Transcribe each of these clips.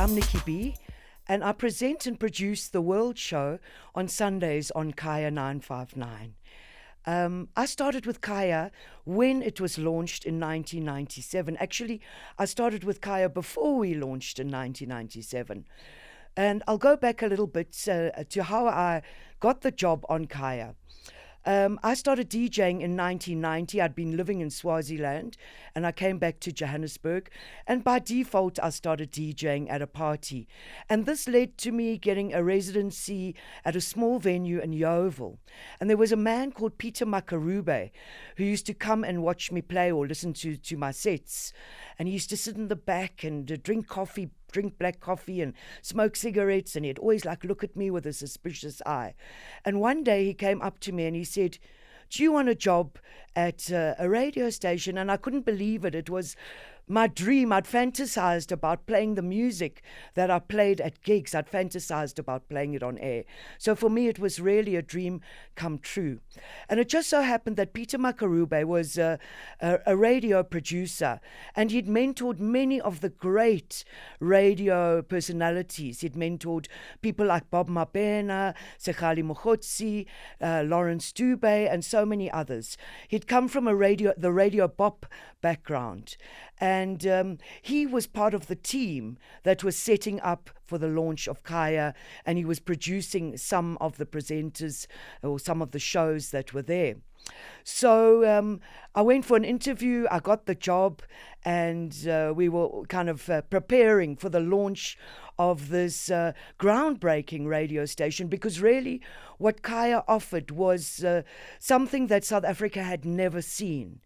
I'm Nicky B, and I present and produce the World Show on Sundays on Kaya 959. I started with Kaya when it was launched in 1997. Actually, I started with Kaya before we launched in 1997. And I'll go back a little bit to how I got the job on Kaya. I started DJing in 1990. I'd been living in Swaziland and I came back to Johannesburg. And by default, I started DJing at a party. And this led to me getting a residency at a small venue in Yeovil. And there was a man called Peter Makarube who used to come and watch me play or listen to my sets. And he used to sit in the back and drink black coffee and smoke cigarettes, and he'd always look at me with a suspicious eye. And one day he came up to me and he said, "Do you want a job at a radio station?" And I couldn't believe it. It was my dream. I'd fantasized about playing the music that I played at gigs. I'd fantasized about playing it on air. So for me, it was really a dream come true. And it just so happened that Peter Makarube was a radio producer, and he'd mentored many of the great radio personalities. He'd mentored people like Bob Mabena, Sekali Mogotsi, Lawrence Dube, and so many others. He'd come from the radio bop background. And he was part of the team that was setting up for the launch of Kaya, and he was producing some of the presenters or some of the shows that were there. So I went for an interview, I got the job, and we were kind of preparing for the launch of this groundbreaking radio station, because really what Kaya offered was something that South Africa had never seen.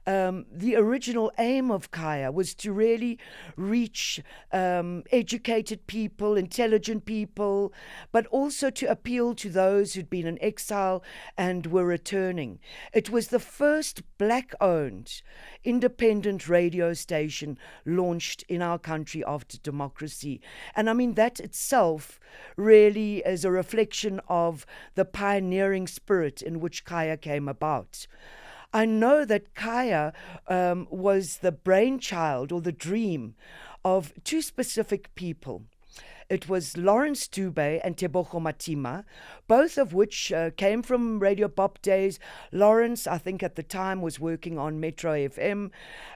The original aim of Kaya was to really reach educated people, intelligent people, but also to appeal to those who'd been in exile and were returning. It was the first black-owned independent radio station launched in our country after democracy. And I mean, that itself really is a reflection of the pioneering spirit in which Kaya came about. I know that Kaya was the brainchild or the dream of two specific people. It was Lawrence Dube and Tebogo Matima, both of which came from Radio Bop days. Lawrence, I think at the time, was working on Metro FM,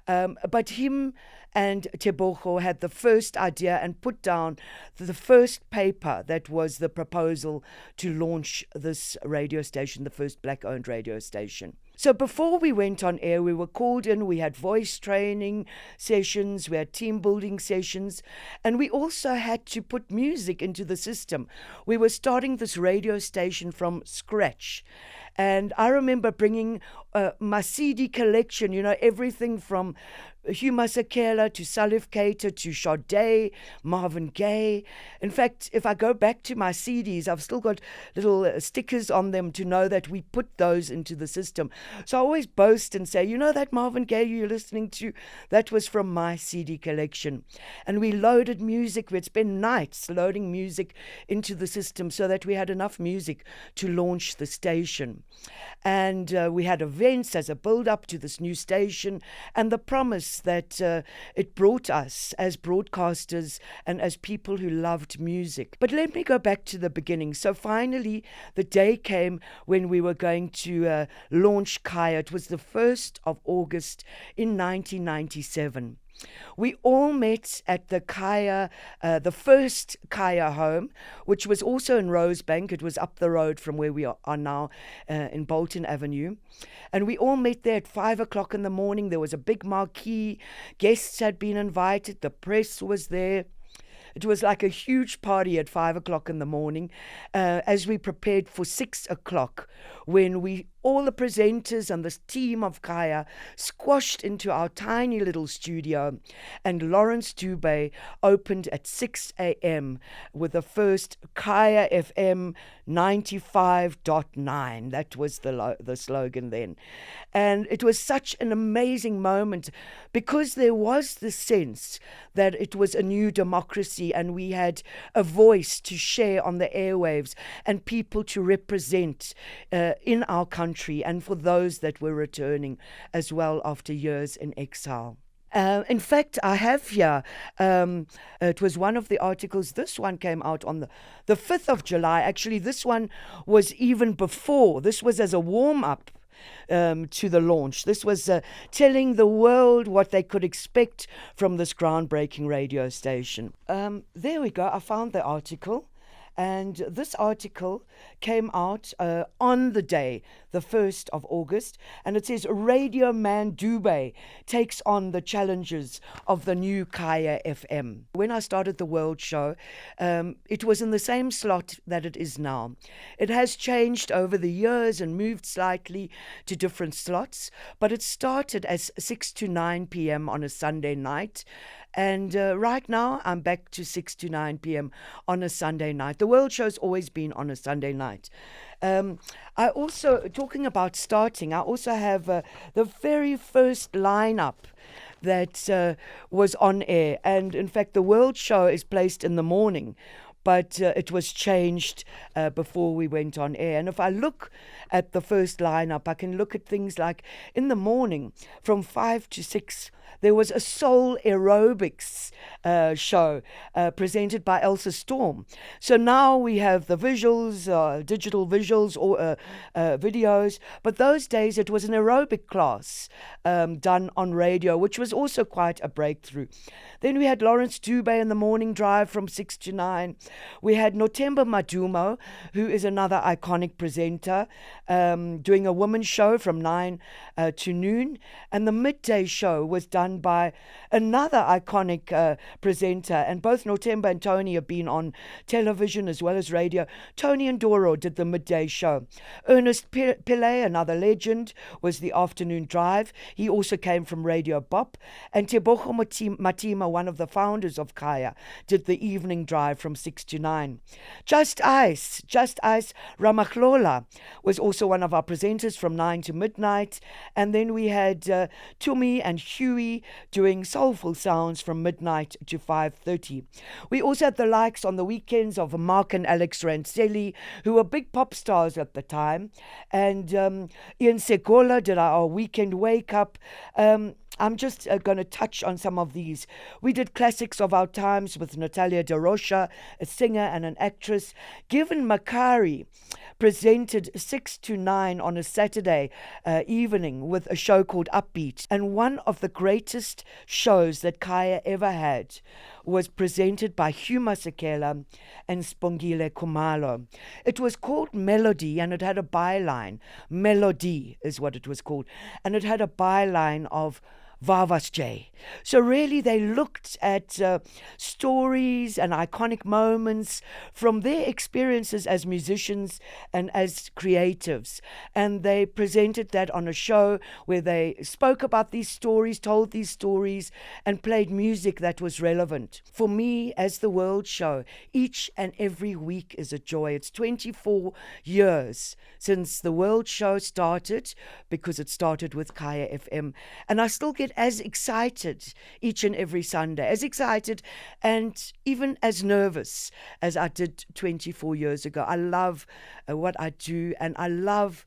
but him and Tebogo had the first idea and put down the first paper that was the proposal to launch this radio station, the first black-owned radio station. So before we went on air, we were called in, we had voice training sessions, we had team building sessions, and we also had to put music into the system. We were starting this radio station from scratch. And I remember bringing my CD collection, everything from Hugh Masekela to Salif Keita to Sade, Marvin Gaye. In fact, if I go back to my CDs, I've still got little stickers on them to know that we put those into the system. So I always boast and say, that Marvin Gaye you're listening to, that was from my CD collection. And we loaded music. We'd spend nights loading music into the system so that we had enough music to launch the station. And we had events as a build-up to this new station, and the promise that it brought us as broadcasters and as people who loved music. But let me go back to the beginning. So finally, the day came when we were going to launch Kaya. It was the 1st of August in 1997. We all met at the Kaya, the first Kaya home, which was also in Rosebank. It was up the road from where we are now in Bolton Avenue. And we all met there at 5 o'clock in the morning. There was a big marquee. Guests had been invited. The press was there. It was like a huge party at 5 o'clock in the morning as we prepared for 6 o'clock, when all the presenters and this team of Kaya squashed into our tiny little studio, and Lawrence Dube opened at 6 a.m. with the first Kaya FM 95.9. That was the slogan then. And it was such an amazing moment, because there was the sense that it was a new democracy and we had a voice to share on the airwaves and people to represent in our country, and for those that were returning as well after years in exile. In fact, I have here, it was one of the articles. This one came out on the 5th of July. Actually, this one was even before. This was as a warm up to the launch. This was telling the world what they could expect from this groundbreaking radio station. There we go. I found the article. And this article came out on the day, the 1st of August, and it says Radio Man Dubé takes on the challenges of the new Kaya FM. When I started the World Show, it was in the same slot that it is now. It has changed over the years and moved slightly to different slots, but it started as 6 to 9 p.m. on a Sunday night. And right now, I'm back to 6 to 9 p.m. on a Sunday night. The World Show's always been on a Sunday night. I also, talking about starting, I also have the very first lineup that was on air. And in fact, the World Show is placed in the morning, but it was changed before we went on air. And if I look at the first lineup, I can look at things like in the morning from 5 to 6, there was a soul aerobics show presented by Elsa Storm. So now we have the visuals, digital visuals or videos. But those days it was an aerobic class done on radio, which was also quite a breakthrough. Then we had Lawrence Dubé in the morning drive from 6 to 9. We had Nothemba Madumo, who is another iconic presenter, doing a women's show from 9 to noon. And the midday show was done by another iconic presenter. And both Nothemba and Tony have been on television as well as radio. Tony and Doro did the midday show. Ernest Pillay, another legend, was the afternoon drive. He also came from Radio Bop. And Tebogo Matima, one of the founders of Kaya, did the evening drive from 6 to 9. Just Ice Ramahlola was also one of our presenters from 9 to midnight. And then we had Tumi and Huey doing soulful sounds from midnight to 5:30. We also had the likes on the weekends of Mark and Alex Rancelli, who were big pop stars at the time. And Ian Segola did our weekend wake up. I'm just going to touch on some of these. We did classics of our times with Natalia De Rocha, a singer and an actress. Given Makari presented 6 to 9 on a Saturday evening with a show called Upbeat. And one of the greatest shows that Kaya ever had was presented by Hugh Masekela and Spongile Kumalo. It was called Melody, and it had a byline. Melody is what it was called. And it had a byline of Vavas J. So really they looked at stories and iconic moments from their experiences as musicians and as creatives. And they presented that on a show where they spoke about these stories, told these stories, and played music that was relevant. For me, as the World Show, each and every week is a joy. It's 24 years since the World Show started, because it started with Kaya FM. And I still get as excited each and every Sunday, as excited and even as nervous as I did 24 years ago. I love what I do, and I love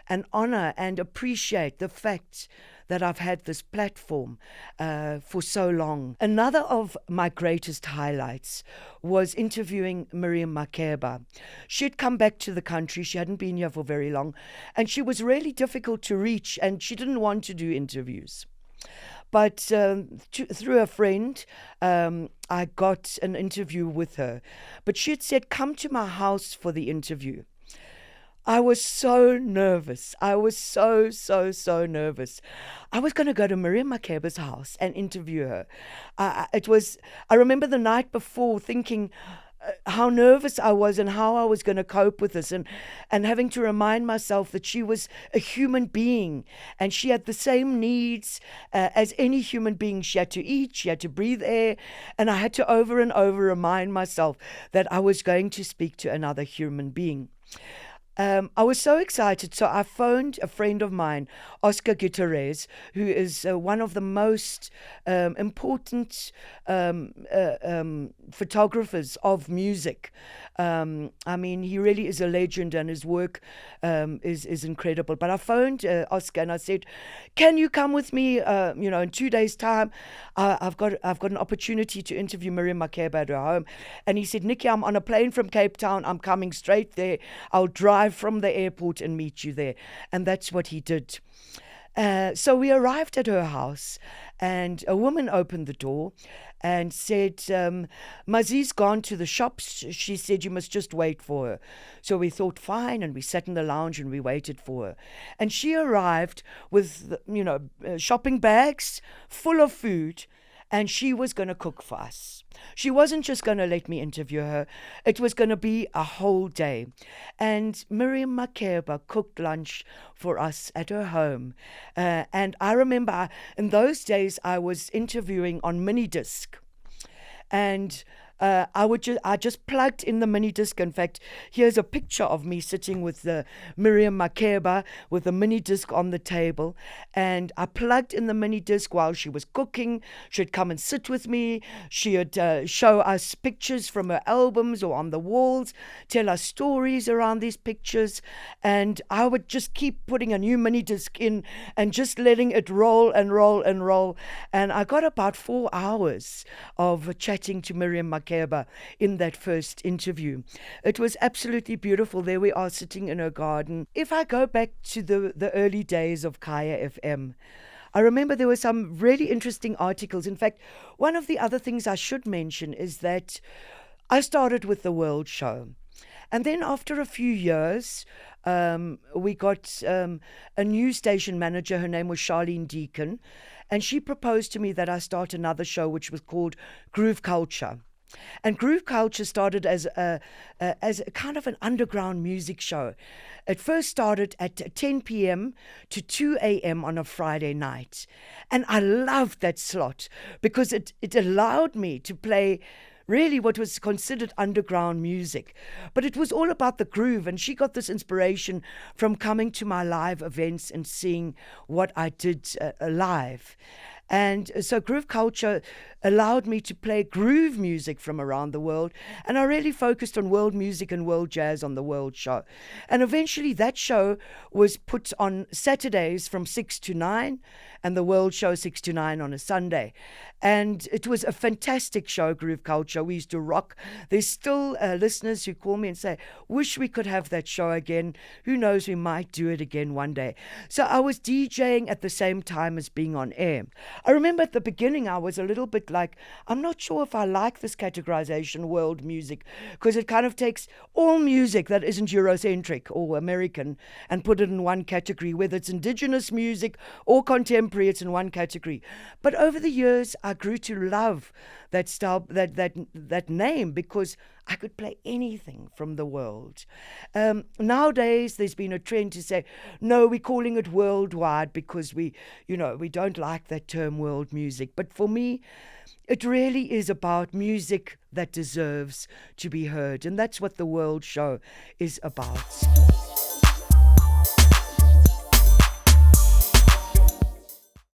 and honor and appreciate the fact that I've had this platform for so long. Another of my greatest highlights was interviewing Miriam Makeba. She'd come back to the country. She hadn't been here for very long, and she was really difficult to reach, and she didn't want to do interviews. But through a friend, I got an interview with her. But she had said, come to my house for the interview. I was so nervous. I was so nervous. I was going to go to Miriam Makeba's house and interview her. I remember the night before thinking how nervous I was and how I was going to cope with this, and having to remind myself that she was a human being and she had the same needs as any human being. She had to eat, she had to breathe air, and I had to over and over remind myself that I was going to speak to another human being. I was so excited. So I phoned a friend of mine, Oscar Gutierrez, who is one of the most important photographers of music. I mean, he really is a legend, and his work is incredible. But I phoned Oscar and I said, "Can you come with me? In 2 days' time, I've got an opportunity to interview Miriam Makeba at her home." And he said, "Nicky, I'm on a plane from Cape Town. I'm coming straight there. I'll drive from the airport and meet you there." And that's what he did. So we arrived at her house, and a woman opened the door and said, "Mazi's gone to the shops. She said you must just wait for her." So we thought, fine, and we sat in the lounge and we waited for her. And she arrived with, shopping bags full of food, and she was going to cook for us. She wasn't just going to let me interview her. It was going to be a whole day. And Miriam Makeba cooked lunch for us at her home. And I remember in those days I was interviewing on mini disc. And I just plugged in the mini disc. In fact, here's a picture of me sitting with the Miriam Makeba with the mini disc on the table, and I plugged in the mini disc while she was cooking. She'd come and sit with me. She'd show us pictures from her albums or on the walls, tell us stories around these pictures, and I would just keep putting a new mini disc in and just letting it roll and roll and roll. And I got about 4 hours of chatting to Miriam Makeba in that first interview. It was absolutely beautiful. There we are sitting in her garden. If I go back to the early days of Kaya FM, I remember there were some really interesting articles. In fact, one of the other things I should mention is that I started with the World Show. And then after a few years, we got a news station manager. Her name was Charlene Deacon. And she proposed to me that I start another show, which was called Groove Culture. And Groove Culture started as a kind of an underground music show. It first started at 10 p.m. to 2 a.m. on a Friday night. And I loved that slot because it allowed me to play really what was considered underground music. But it was all about the groove, and she got this inspiration from coming to my live events and seeing what I did live. And so Groove Culture allowed me to play groove music from around the world. And I really focused on world music and world jazz on the World Show. And eventually that show was put on Saturdays from 6 to 9, and the World Show 6 to 9 on a Sunday. And it was a fantastic show, Groove Culture. We used to rock. There's still listeners who call me and say, "Wish we could have that show again. Who knows, we might do it again one day." So I was DJing at the same time as being on air. I remember at the beginning I was a little bit like, I'm not sure if I like this categorization, world music, because it kind of takes all music that isn't Eurocentric or American and put it in one category, whether it's indigenous music or contemporary, it's in one category. But over the years, I grew to love that style, that name, because I could play anything from the world. Nowadays, there's been a trend to say, no, we're calling it worldwide because we don't like that term world music. But for me, it really is about music that deserves to be heard. And that's what the World Show is about.